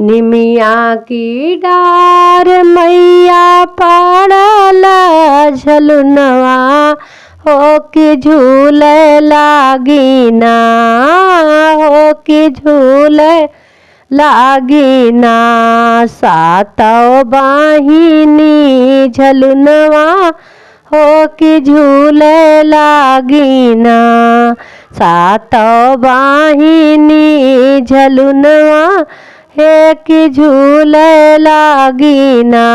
निमिया की डार मैया पड़ल झलुनवा हो कि झूले लागिना हो कि झूले लागिना सातों बाहिनी झलुनवा हो कि झूले लागिना सातों बाहिनी झलुनवा हे कि झूले लागिना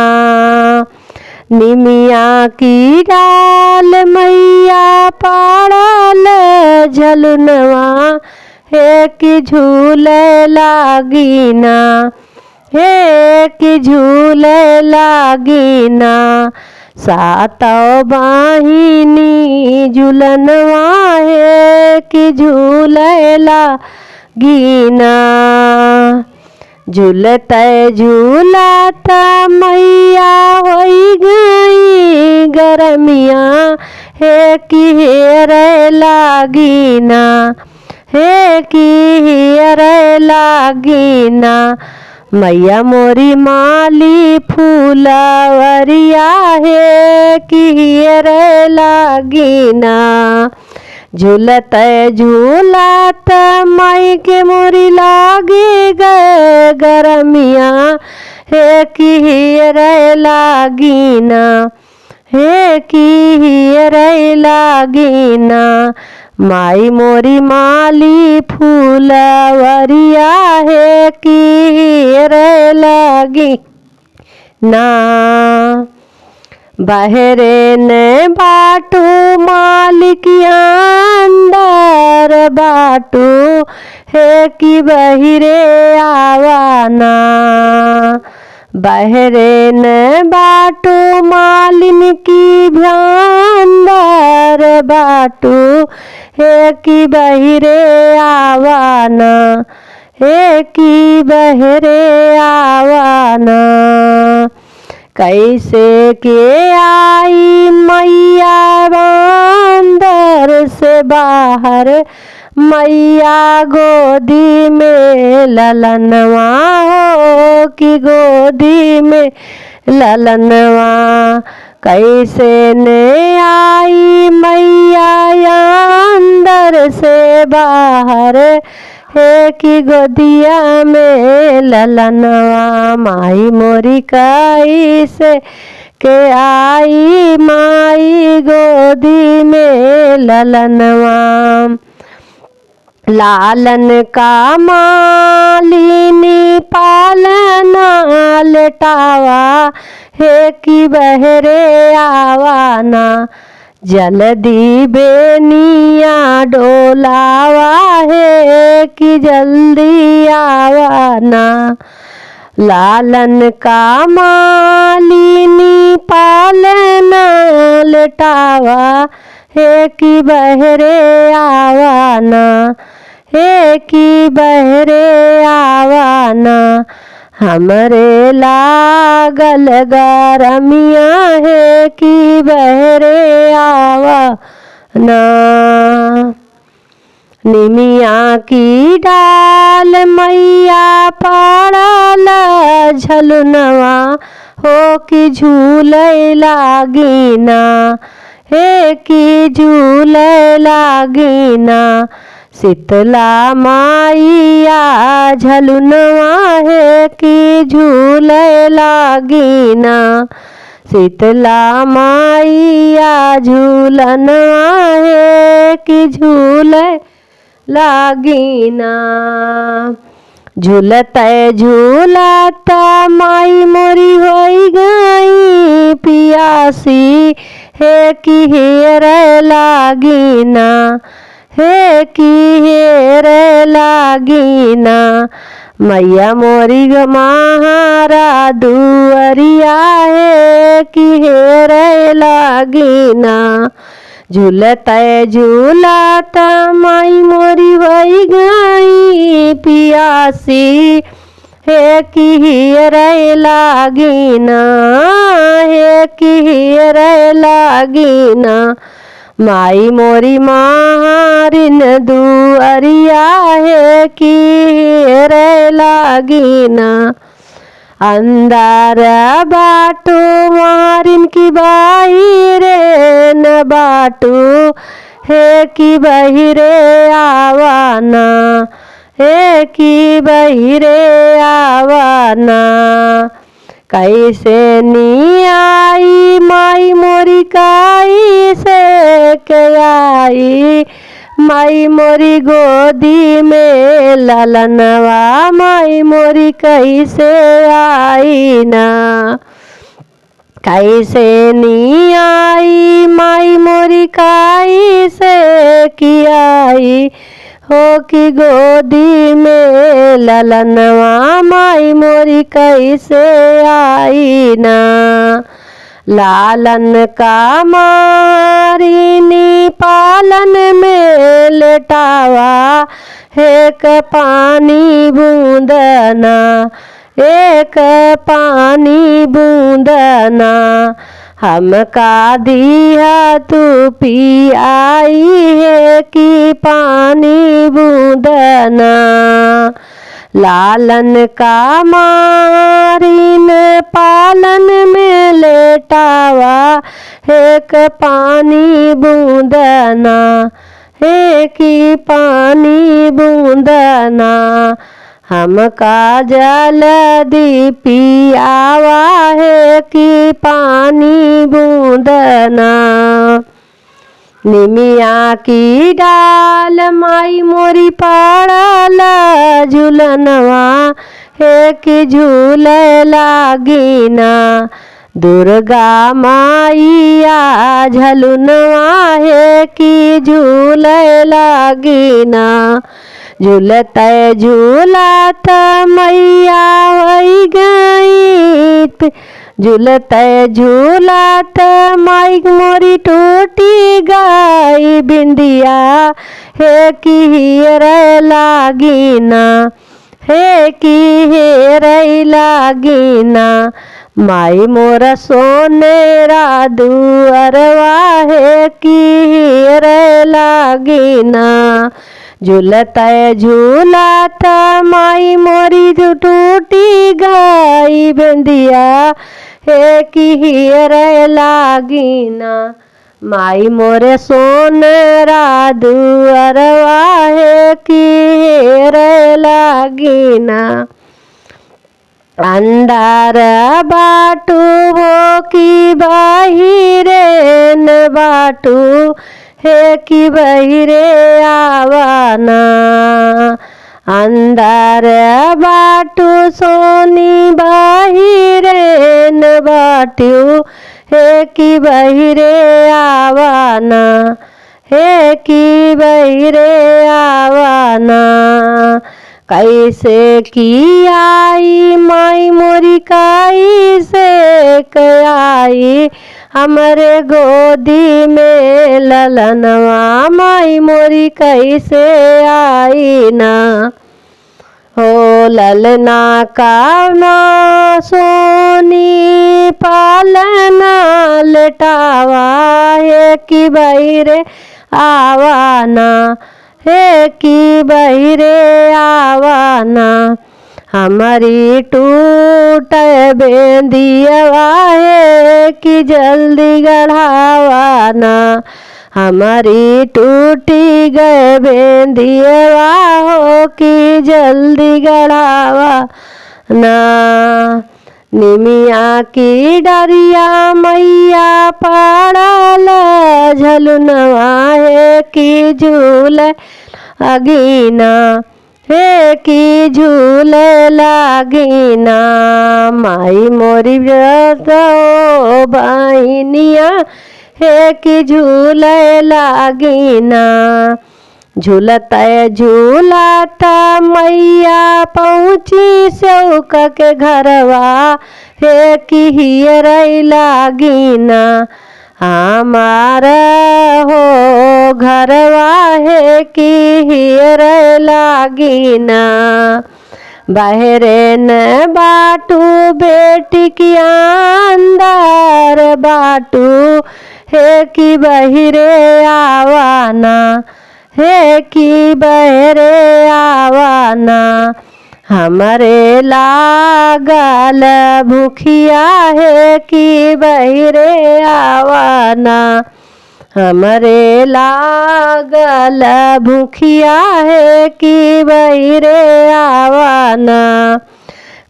निमिया की डाल मैया पड़ल झलुनवा हे कि झूले लागिना हे कि झूले लागिना सातों बाहिनी झुलनवा हे कि झूले लागिना झूलते झूलत मैया होई गई गरमिया हे कि हेरे लागिना हे कि हेरे लागिना मैया मोरी माली फूलवरिया हे कि हेरे लागिना झूलते झूलत माई के मोरी लागी गए गरमिया हे कि हेरे लागिना हे कि हेरे लागिना माई मोरी माली फूलवरिया हे कि हेरे लागिना बहरे ने बाटू मालिकिया अंदर बाटू हे कि बहिरे आवाना बहरे ने बाटू मालिन की भ्यांदर बाटू हे कि बहिरे आवाना हे कि बहरे आवाना कैसे के आई मैया अंदर से बाहर मैया गोदी में ललनवा हो कि गोदी में ललनवा कैसे ने आई मैया अंदर से बाहर हे कि गोदिया में ललनवा माई मोरी कैसे के आई माई गोदी में ललनवा लालन का मालिनी पालना लेटावा हे कि बहरे आवाना जल्दी बेनिया डोलावा है कि जल्दी आवाना लालन का मालिनी पालना लटावा है कि बहरे आवाना है कि बहरे आवाना हमरे लागल गरमिया है कि बहरे आवाना निमिया की डाल मैया पड़ल झलुनवा हो कि झूले लागिना हे कि झूले लागिना शीतला माइया झलुनवा है कि झूले लागिना शीतला माइया झूलनवा है कि झूले लागिना झूलते झूलत माई मोरी होई गई पियासी है कि हेरे लागिना है कि हेरे लागिना मैया मोरी महारा दुअरिया है कि हेरे लागिना झूलते झूलत माई मोरी होई गई पियासी है कि हेरे लागिना है कि हेरे लागिना माई मोरी मारिन दुअरिया है कि रे लागिना अंदर बाटू मारिन की बाहिरे न बाटू है कि बहिरे आवाना है कि बहिरे आवाना कैसे नी आई माई मोरी कैसे के आई माई मोरी गोदी में ललनवा माई मोरी कैसे आई ना कैसे नी आई माई मोरी कैसे की आई हो कि गोदी में ललनवा माई मोरी कैसे आई ना लालन का मारिनी पालन में लेटावा एक पानी बूंदना एक पानी बूंदना हमका दिया तू पी आई है कि पानी बूंदना लालन का मारिन पालन में लेटावा एक पानी बूंदना है कि पानी बूंदना हमका जल्दी पियावा है कि पानी बूंदना निमिया की डाल माई मोरी पड़ल झूलनवा है कि झूले लागिना दुर्गा माइया झलुनवा है कि झूले लागिना झूलत झूलत मैया वही गई झूलत झूलत माई मोरी टूटी गई बिंदिया है कि हीर लागिना है कि हीर लागिना माई मोरा सोनेरा दुअरवा है कि हीर लागिना झूलत झूलत माई मोरी टूटी गई बिंदिया है कि हीर लागिना माई मोरे सोनेरा दुअरवा है कि हीर लागिना अंदर बाटू हो कि बाहिरे न बाटू है कि बहिरे आवाना अंदर बाटू सोनी बाहिरे न बाटू है कि बहिरे आवाना है कि बहिरे आवाना कैसे की आई माई मोरी कैसे आई हमरे गोदी में ललनवा माई मोरी कैसे आई ना हो ललना का ना सोनी पालना लेटावा है कि बहिरे आवाना है कि बहिरे आवाना हमारी टूट बेंदियवा है कि जल्दी गढ़ावाना हमारी टूटी गए बेंदियवा हो कि जल्दी गढ़ावा ना निमिया की डरिया मैया पड़ल झलुनवा है कि झूले अगीना है कि झूले लागिना माई मोरी बहनिया है कि झूले लागिना झूलत झूलत मैया पहुँची सेवक के घरवा है कि हियर लागिना हमारा हो घरवा है कि हियर लागिना बहरे न बाटू बेटी की अंदर बाटू हे कि बहिरे आवाना, हे कि बहरे आवाना। हमरे लागल भूखिया, हे कि बहिरे आवाना। हमरे लागल भूखिया, है कि बहिरे आवाना।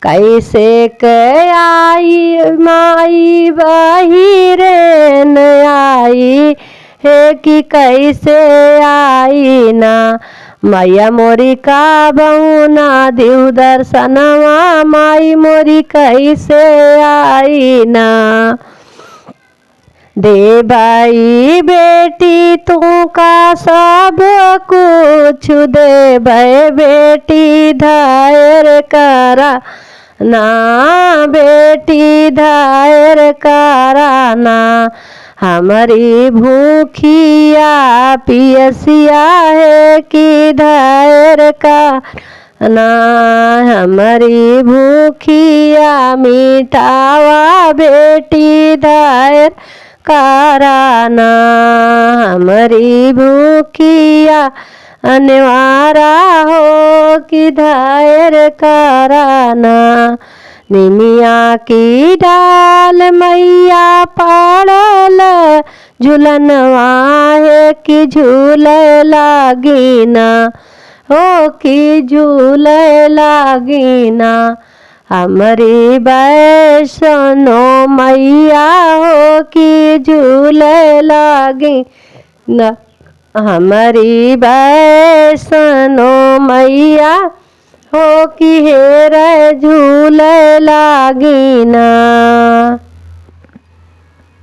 कैसे के आई माई बहिरे न आई, है कि कैसे आई ना। मैया मोरी का बहुना दिउ दर्शनवा, माई मोरी कैसे आई ना। दे भाई बेटी तू का सब कुछ दे भय बेटी धैर्य करा ना, बेटी धैर्य करा ना। हमारी भूखिया पियसिया, है कि धैर्य करना। हमारी भूखिया मिटावा, बेटी धैर्य कराना। हमारी भूखिया अनवारा हो, कि धैर्य कराना। निमिया की डाल मैया पड़ल झूलनवा, है कि झूले लागिना, हो कि झूले लागिना। हमारी वैष्णो मैया, हो कि झूले लागिना। हमारी वैष्णो मैया, हो कि हेरे झूले लागिना।